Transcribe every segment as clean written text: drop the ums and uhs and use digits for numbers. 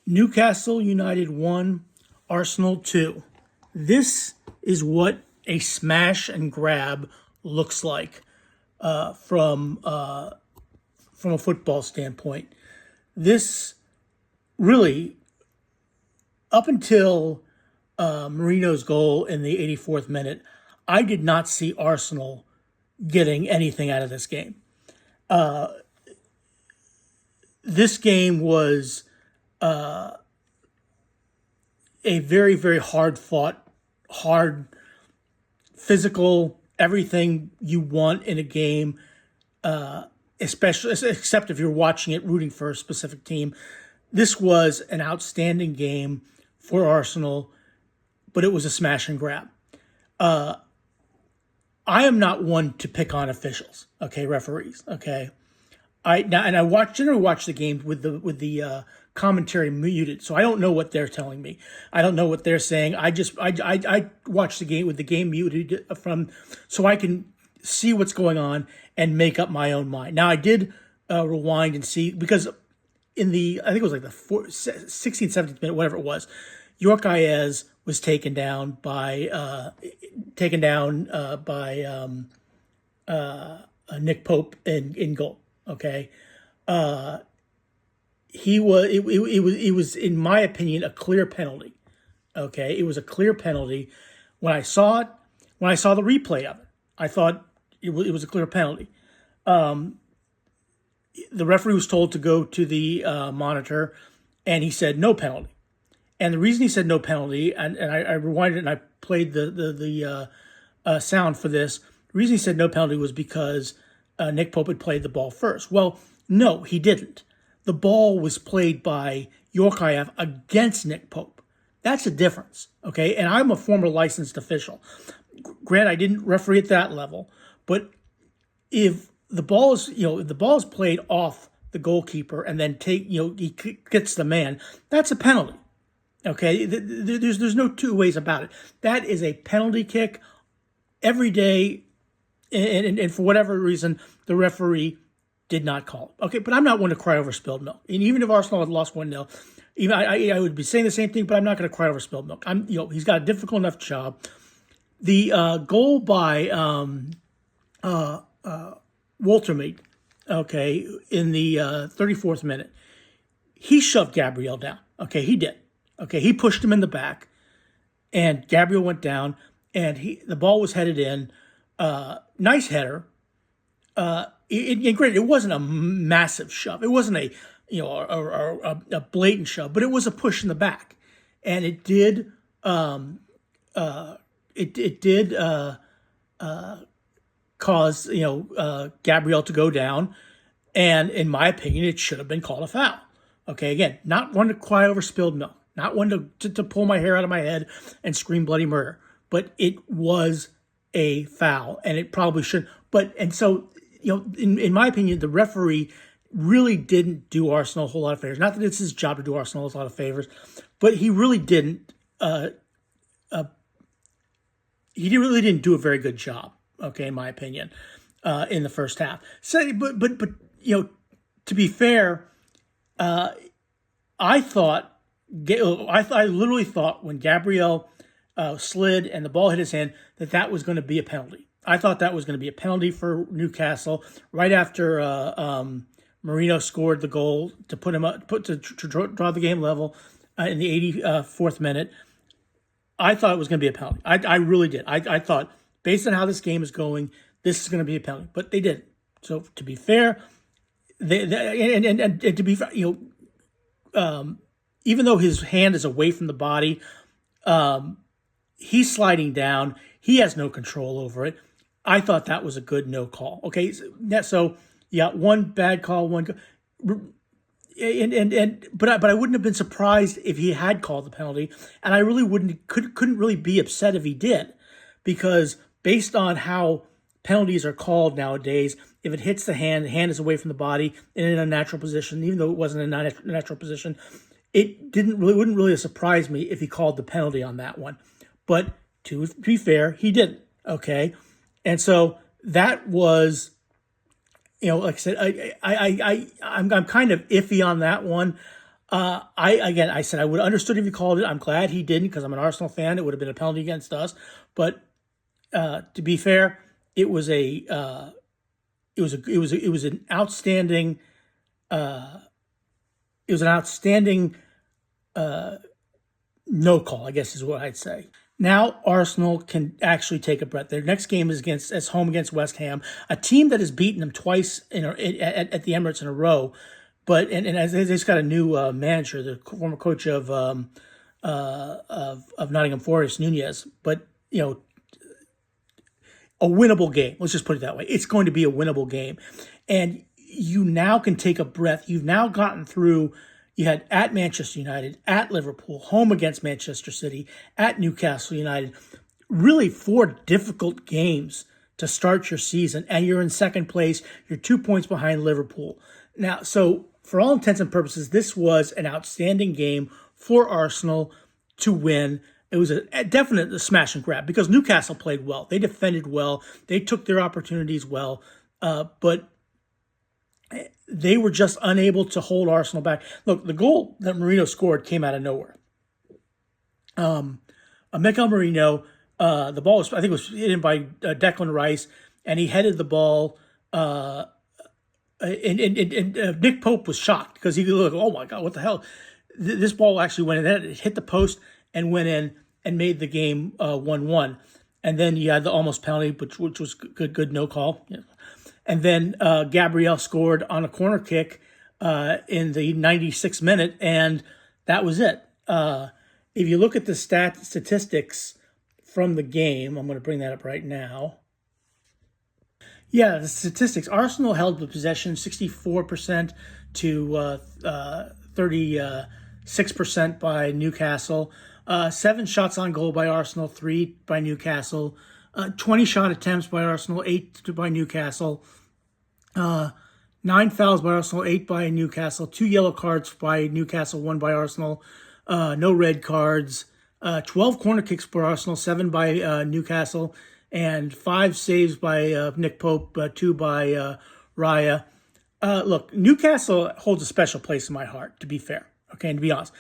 Newcastle United 1, Arsenal 2. This is what a smash and grab looks like from a football standpoint. This really, up until Marino's goal in the 84th minute, I did not see Arsenal getting anything out of this game. This game was a very, very hard fought, hard, physical, everything you want in a game, especially except if you're watching it rooting for a specific team. This was an outstanding game for Arsenal, but it was a smash and grab. I am not one to pick on officials, okay, referees, okay. I generally watch the game with the commentary muted, so I don't know what they're telling me. I don't know what they're saying. I watch the game with the game muted so I can see what's going on and make up my own mind. Now I did rewind and see, because I think it was like the 16th, 17th minute, whatever it was, York Ayez was taken down by Nick Pope in goal. Okay, it was in my opinion a clear penalty. Okay, it was a clear penalty. When I saw the replay of it, I thought it was a clear penalty. The referee was told to go to the monitor, and he said no penalty. And the reason he said no penalty, and I rewinded it and I played the sound for this. The reason he said no penalty was because Nick Pope had played the ball first. Well, no, he didn't. The ball was played by Yorkayev against Nick Pope. That's a difference, okay? And I'm a former licensed official. Granted, I didn't referee at that level, but if the ball is played off the goalkeeper and then he gets the man, that's a penalty. Okay, there's no two ways about it. That is a penalty kick every day, and for whatever reason, the referee did not call it. Okay, but I'm not one to cry over spilled milk. And even if Arsenal had lost 1-0, even I would be saying the same thing, but I'm not going to cry over spilled milk. He's got a difficult enough job. The goal by Waltermead, okay, in the 34th minute, he shoved Gabriel down. Okay, he did. Okay, he pushed him in the back, and Gabriel went down, and the ball was headed in. Nice header. Granted, it wasn't a massive shove. It wasn't a blatant shove, but it was a push in the back, and it did cause Gabriel to go down, and in my opinion, it should have been called a foul. Okay, again, not one to cry over spilled milk, not one to pull my hair out of my head and scream bloody murder, but it was a foul, and it probably should. And so, in my opinion, the referee really didn't do Arsenal a whole lot of favors. Not that it's his job to do Arsenal a lot of favors, but he really didn't. He really didn't do a very good job. Okay, in my opinion, in the first half. So, but to be fair, I literally thought when Gabriel slid and the ball hit his hand that was going to be a penalty. I thought that was going to be a penalty for Newcastle right after Marino scored the goal to put him up, to draw the game level in the 84th minute. I thought it was going to be a penalty. I really did. I thought, based on how this game is going, this is going to be a penalty, but they didn't. So to be fair, and to be fair, even though his hand is away from the body, he's sliding down. He has no control over it. I thought that was a good no call. Okay, so yeah, one bad call, one good. But I wouldn't have been surprised if he had called the penalty, and I really couldn't really be upset if he did, because based on how penalties are called nowadays, if it hits the hand is away from the body and in a natural position, even though it wasn't a natural position, wouldn't really surprise me if he called the penalty on that one. But to be fair, he didn't. Okay, and so that was, like I said, I'm kind of iffy on that one. I said I would have understood if he called it. I'm glad he didn't because I'm an Arsenal fan. It would have been a penalty against us. But to be fair, it was an outstanding no call, I guess is what I'd say. Now Arsenal can actually take a breath. Their next game is home against West Ham, a team that has beaten them twice at the Emirates in a row. But as they just got a new manager, the former coach of Nottingham Forest, Nunez. But a winnable game. Let's just put it that way. It's going to be a winnable game, and you now can take a breath. You've now gotten through. You had at Manchester United, at Liverpool, home against Manchester City, at Newcastle United. Really 4 difficult games to start your season, and you're in second place. You're 2 points behind Liverpool. Now, so for all intents and purposes, this was an outstanding game for Arsenal to win. It was a definite smash and grab because Newcastle played well. They defended well. They took their opportunities well, but they were just unable to hold Arsenal back. Look, the goal that Marino scored came out of nowhere. Mikel Marino, the ball was, I think, was hit in by Declan Rice, and he headed the ball. And Nick Pope was shocked because he looked, oh my God, what the hell? This ball actually went in. It hit the post and went in and made the game 1-1. And then you had the almost penalty, which was good no call. Yeah. And then Gabriel scored on a corner kick in the 96th minute, and that was it. If you look at the statistics from the game, I'm going to bring that up right now. Yeah, the statistics. Arsenal held the possession 64% to 36% by Newcastle. 7 shots on goal by Arsenal, 3 by Newcastle. 20 shot attempts by Arsenal, 8 by Newcastle. 9 fouls by Arsenal, 8 by Newcastle. 2 yellow cards by Newcastle, 1 by Arsenal. No red cards. 12 corner kicks for Arsenal, 7 by Newcastle. And 5 saves by Nick Pope, 2 by Raya. Look, Newcastle holds a special place in my heart, to be fair. Okay, and to be honest.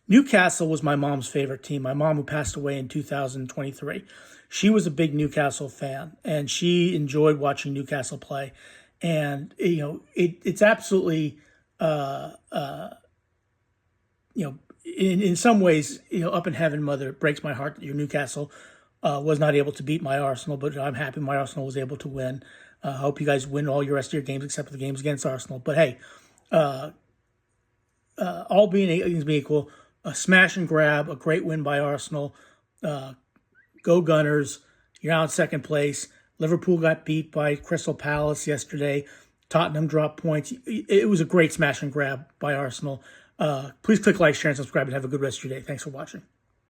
Newcastle was my mom's favorite team. My mom, who passed away in 2023. She was a big Newcastle fan, and she enjoyed watching Newcastle play. And, it's absolutely, in some ways, up in heaven, Mother, it breaks my heart that your Newcastle was not able to beat my Arsenal, but I'm happy my Arsenal was able to win. I hope you guys win all your rest of your games except for the games against Arsenal. But hey, all being equal, a smash and grab, a great win by Arsenal. Go Gunners. You're out in second place. Liverpool got beat by Crystal Palace yesterday. Tottenham dropped points. It was a great smash and grab by Arsenal. Please click like, share, and subscribe, and have a good rest of your day. Thanks for watching.